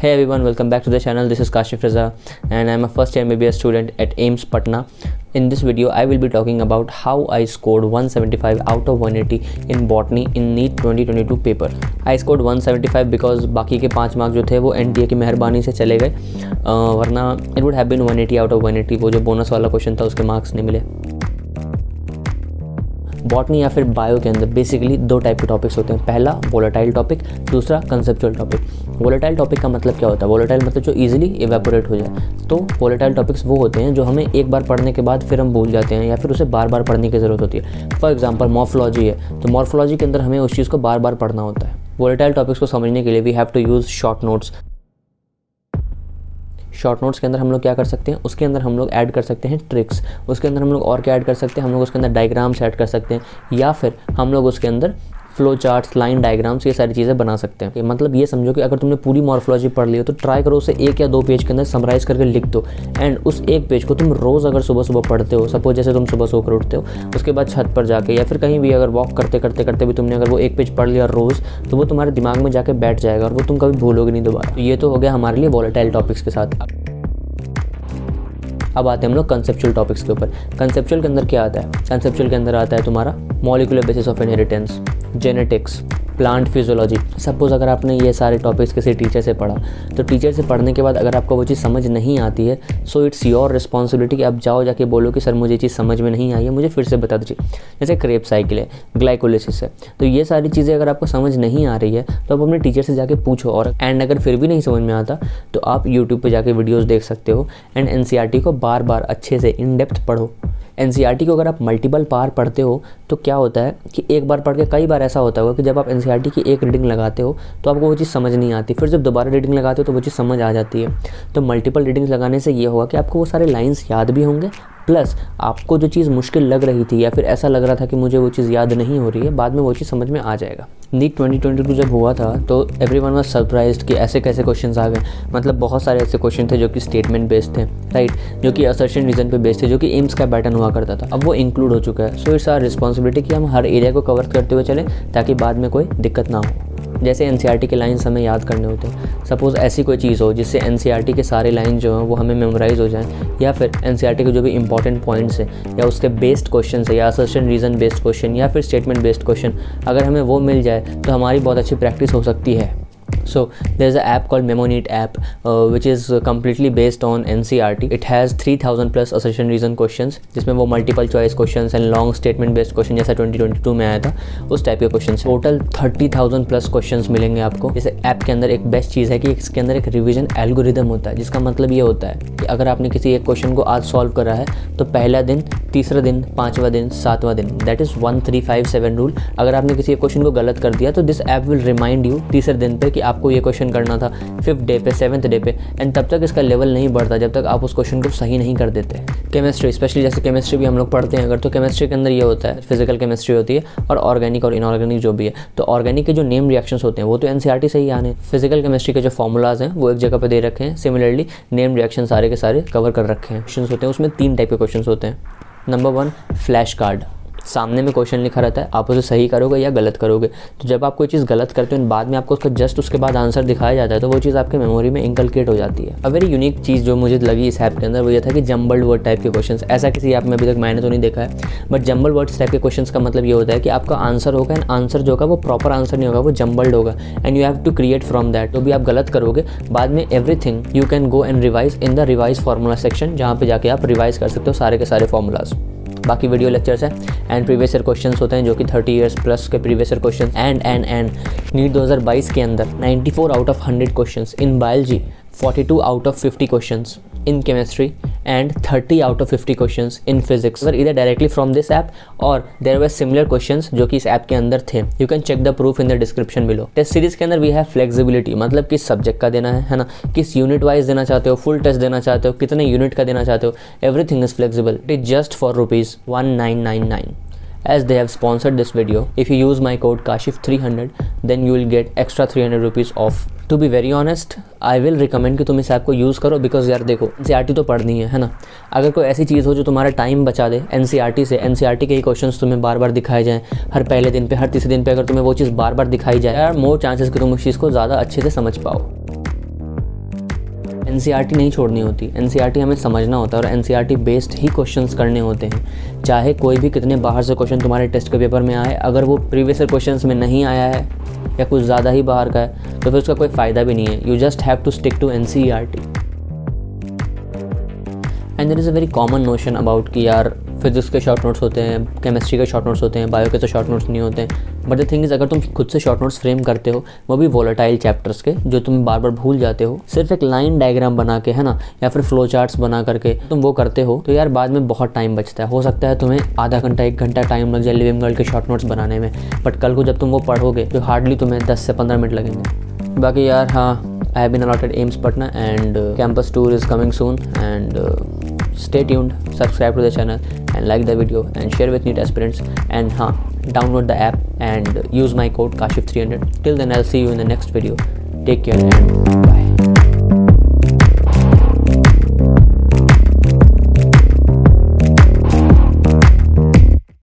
Hey everyone, welcome back to the channel. This is Kashif Raza and I'm a first year MBBS student at AIMS Patna. In this video, I will be talking about how I scored 175 out of 180 in botany in NEET 2022 paper. I scored 175 because बाकी के 5 marks जो थे वो NTA की मेहरबानी से चले गए, वरना it would have been 180 out of 180. वो जो बोनस वाला क्वेश्चन था उसके मार्क्स नहीं मिले। बॉटनी या फिर बायो के अंदर बेसिकली दो टाइप के टॉपिक्स होते हैं। पहला वोलेटाइल टॉपिक, दूसरा कंसेप्चुअल टॉपिक। वोलेटाइल टॉपिक का मतलब क्या होता है? वोलेटाइल मतलब जो इजीली इवेपोरेट हो जाए। तो वोलेटाइल टॉपिक्स वो होते हैं जो हमें एक बार पढ़ने के बाद फिर हम भूल जाते हैं या फिर उसे बार बार पढ़ने की ज़रूरत होती है। फॉर एग्जांपल मॉर्फोलॉजी है, तो मॉर्फोलॉजी के अंदर हमें उस चीज़ को बार बार पढ़ना होता है। वोलेटाइल टॉपिक्स को समझने के लिए we have to use short notes. Short notes के अंदर हम लोग क्या कर सकते हैं? उसके अंदर हम लोग ऐड कर सकते हैं ट्रिक्स। उसके अंदर हम लोग और क्या ऐड कर सकते हैं? हम लोग उसके अंदर डायग्राम्स ऐड कर सकते हैं या फिर हम लोग उसके अंदर फ्लो चार्ट्स, लाइन डायग्राम्स, ये सारी चीज़ें बना सकते हैं। मतलब ये समझो कि अगर तुमने पूरी मॉर्फोलॉजी पढ़ ली हो तो ट्राई करो उसे 1 या 2 पेज के अंदर समराइज़ करके लिख दो। एंड उस एक पेज को तुम रोज़ अगर सुबह सुबह पढ़ते हो, सपोज जैसे तुम सुबह सोकर उठते हो, उसके बाद छत पर जाके या फिर कहीं भी अगर वॉक करते करते भी तुमने अगर वो एक पेज पढ़ लिया रोज़, तो वो तुम्हारे दिमाग में जाके बैठ जाएगा और वो तुम कभी भूलोगे नहीं दोबारा। तो ये तो हो गया हमारे लिए वॉलेटाइल टॉपिक्स के साथ। अब आते हैं हम लोग कंसेप्चुअल टॉपिक्स के ऊपर। कंसेप्चुअल के अंदर क्या आता है? कंसेप्चुअल के अंदर आता है तुम्हारा molecular basis of inheritance, genetics, plant physiology. Suppose अगर आपने ये सारे टॉपिक्स किसी टीचर से पढ़ा, तो टीचर से पढ़ने के बाद अगर आपको वो चीज़ समझ नहीं आती है, सो इट्स योर रिस्पॉन्सिबिलिटी कि आप जाओ जाके बोलो कि सर मुझे ये चीज़ समझ में नहीं आई है, मुझे फिर से बता दीजिए। जैसे क्रेब साइकिल है, ग्लाइकोलिसिस है, तो ये सारी चीज़ें अगर आपको समझ नहीं आ रही है तो आप अपने टीचर से जाके पूछो। और एंड अगर फिर भी नहीं समझ में आता तो आप यूट्यूब पर जाके वीडियोज़ देख सकते हो। एंड NCERT को बार बार अच्छे से इन डेप्थ पढ़ो। NCERT को अगर आप मल्टीपल बार पढ़ते हो तो क्या होता है कि एक बार पढ़ के कई बार ऐसा होता होगा कि जब आप NCERT की एक रीडिंग लगाते हो तो आपको वो चीज़ समझ नहीं आती, फिर जब दोबारा रीडिंग लगाते हो तो वो चीज़ समझ आ जाती है। तो मल्टीपल रीडिंग्स लगाने से ये होगा कि आपको वो सारे लाइन्स याद भी होंगे, प्लस आपको जो चीज़ मुश्किल लग रही थी या फिर ऐसा लग रहा था कि मुझे वो चीज़ याद नहीं हो रही है, बाद में वो चीज़ समझ में आ जाएगा। NEET 2022 जब हुआ था तो एवरीवन वाज सरप्राइज्ड कि ऐसे कैसे क्वेश्चंस आ गए। मतलब बहुत सारे ऐसे क्वेश्चन थे जो कि स्टेटमेंट बेस्ड थे, राइट, जो कि असर्शन रीजन पे बेस्ड थे, जो कि एम्स का पैटर्न हुआ करता था। अब वो इंक्लूड हो चुका है। सो इट्स आवर रिस्पॉन्सिबिलिटी कि हम हर एरिया को कवर करते हुए चलें ताकि बाद में कोई दिक्कत ना हो। जैसे NCERT के लाइन्स हमें याद करने होते हैं। सपोज़ ऐसी कोई चीज़ हो जिससे NCERT के सारे लाइन जो हैं वो हमें मेमोराइज़ हो जाएं, या फिर NCERT के जो भी इंपॉर्टेंट पॉइंट्स हैं या उसके बेस्ड क्वेश्चन है या असर्शन रीज़न बेस्ड क्वेश्चन या फिर स्टेटमेंट बेस्ड क्वेश्चन, अगर हमें वो मिल जाए तो हमारी बहुत अच्छी प्रैक्टिस हो सकती है। So there is an app called MemoNeat app which is completely based on NCERT. It has 3000 plus assertion reason questions जिसमें वो multiple choice questions and long statement based question जैसा 2022 में आया था उस टाइप के क्वेश्चन। टोटल 30,000 प्लस क्वेश्चंस मिलेंगे आपको। इस ऐप के अंदर एक बेस्ट चीज़ है कि इसके अंदर एक रिवीजन एल्गोरिदम होता है, जिसका मतलब ये होता है कि अगर आपने किसी एक क्वेश्चन को आज सॉल्व करा है तो पहला दिन, तीसरा दिन, 5वां दिन, 7वां दिन, दैट इज़ 1357 रूल। अगर आपने किसी एक क्वेश्चन को गलत कर दिया तो this app will remind you तीसरे दिन पे कि आपको ये क्वेश्चन करना था 5th डे पे, 7th डे पे, एंड तब तक इसका लेवल नहीं बढ़ता जब तक आप उस क्वेश्चन को सही नहीं कर देते। केमिस्ट्री, स्पेशली जैसे केमिस्ट्री भी हम लोग पढ़ते हैं अगर, तो केमिस्ट्री के अंदर ये होता है, फिजिकल केमिस्ट्री होती है और ऑर्गेनिक और इनऑर्गेनिक जो भी है। तो ऑर्गेनिक के जो नेम रिएक्शंस होते हैं वो तो NCERT से ही आने। फिजिकल केमिस्ट्री के जो फॉर्मूलाज हैं वो एक जगह पर दे रखे हैं। सिमिलरली नेम रिएक्शन सारे के सारे कवर कर रखे हैं। क्वेश्चन होते हैं उसमें 3 टाइप के क्वेश्चन होते हैं। Number 1, flash card. सामने में क्वेश्चन लिखा रहता है, आप उसे सही करोगे या गलत करोगे। तो जब आप कोई चीज़ गलत करते हो बाद में आपको उसका जस्ट उसके बाद आंसर दिखाया जाता है तो वो चीज़ आपके मेमोरी में इंकलकेट हो जाती है। अ वेरी यूनिक चीज़ जो मुझे लगी इस ऐप के अंदर वो ये था कि जम्बल्ड वर्ड टाइप के क्वेश्चंस। ऐसा किसी ऐप में अभी तक मैंने तो नहीं देखा है, बट जम्बल्ड वर्ड्स टाइप के क्वेश्चंस का मतलब ये होता है कि आपका आंसर होगा एंड आंसर जो होगा वो प्रॉपर आंसर नहीं होगा, वो जम्बल्ड होगा and you have to create from that. तो भी आप गलत करोगे बाद में everything you can go and revise in the revise formula section, जहाँ पे जाके आप रिवाइज कर सकते हो सारे के सारे फार्मूलाज। बाकी वीडियो लेक्चर्स हैं एंड प्रीवियस ईयर क्वेश्चंस होते हैं जो कि 30 इयर्स प्लस के previous year question. And NEET 2022 के अंदर 94 out of 100 questions in biology, 42 out of 50 questions in chemistry and 30 out of 50 questions in physics were either directly from this app or there were similar questions जो कि इस app के अंदर थे। You can check the proof in the description below। Test series के अंदर we have flexibility, मतलब किस सब्जेक्ट का देना है ना, किस यूनिट वाइज देना चाहते हो, फुल टेस्ट देना चाहते हो, कितने यूनिट का देना चाहते हो, everything is flexible। It is just for ₹1999। As they have sponsored this video, if you use my code KASHIF300 then you will get extra 300 rupees off। To be very honest I will recommend कि तुम इस app को use करो, because यार देखो NCERT तो पढ़नी है ना। अगर कोई ऐसी चीज़ हो जो तुम्हारा टाइम बचा दे NCERT से, NCERT के ही क्वेश्चंस तुम्हें बार बार दिखाए जाएँ हर पहले दिन पे, हर तीसरे दिन पे, अगर तुम्हें वो चीज़ बार बार दिखाई जाए, यार मोर चांसेस कि तुम उस चीज़ को ज़्यादा अच्छे से समझ पाओ। NCERT नहीं छोड़नी होती, NCERT हमें समझना होता है और NCERT बेस्ड ही क्वेश्चंस करने होते हैं। चाहे कोई भी कितने बाहर से क्वेश्चन तुम्हारे टेस्ट के पेपर में आए, अगर वो प्रीवियस ईयर क्वेश्चंस में नहीं आया है या कुछ ज़्यादा ही बाहर का है तो फिर उसका कोई फ़ायदा भी नहीं है। You just have to stick to NCERT। And there is a very common notion about कि यार फिजिक्स के शॉर्ट नोट्स होते हैं, केमिस्ट्री के शॉर्ट नोट्स होते हैं, बायो के तो शॉर्ट नोट्स नहीं होते हैं। बट द थिंग इज़, अगर तुम खुद से शॉर्ट नोट्स फ्रेम करते हो, वो भी वॉलेटाइल चैप्टर्स के जो तुम बार बार भूल जाते हो, सिर्फ एक लाइन डायग्राम बना के, है ना, या फिर फ्लो चार्ट्स बना करके तुम वो करते हो, तो यार बाद में बहुत टाइम बचता है। हो सकता है तुम्हें आधा घंटा 1 घंटा टाइम लग जाए लिविंग गर्ल के शॉर्ट नोट्स बनाने में, बट कल को जब तुम वो पढ़ोगे तो हार्डली तुम्हें 10 से 15 मिनट लगेंगे। बाकी यार हाँ, I have been allotted AIIMS Patna and campus tour is coming soon, and stay tuned, subscribe to the channel and like the video and share with NEET aspirants, and download the app and use my code KASHIF300. Till then, I'll see you in the next video. Take care and bye.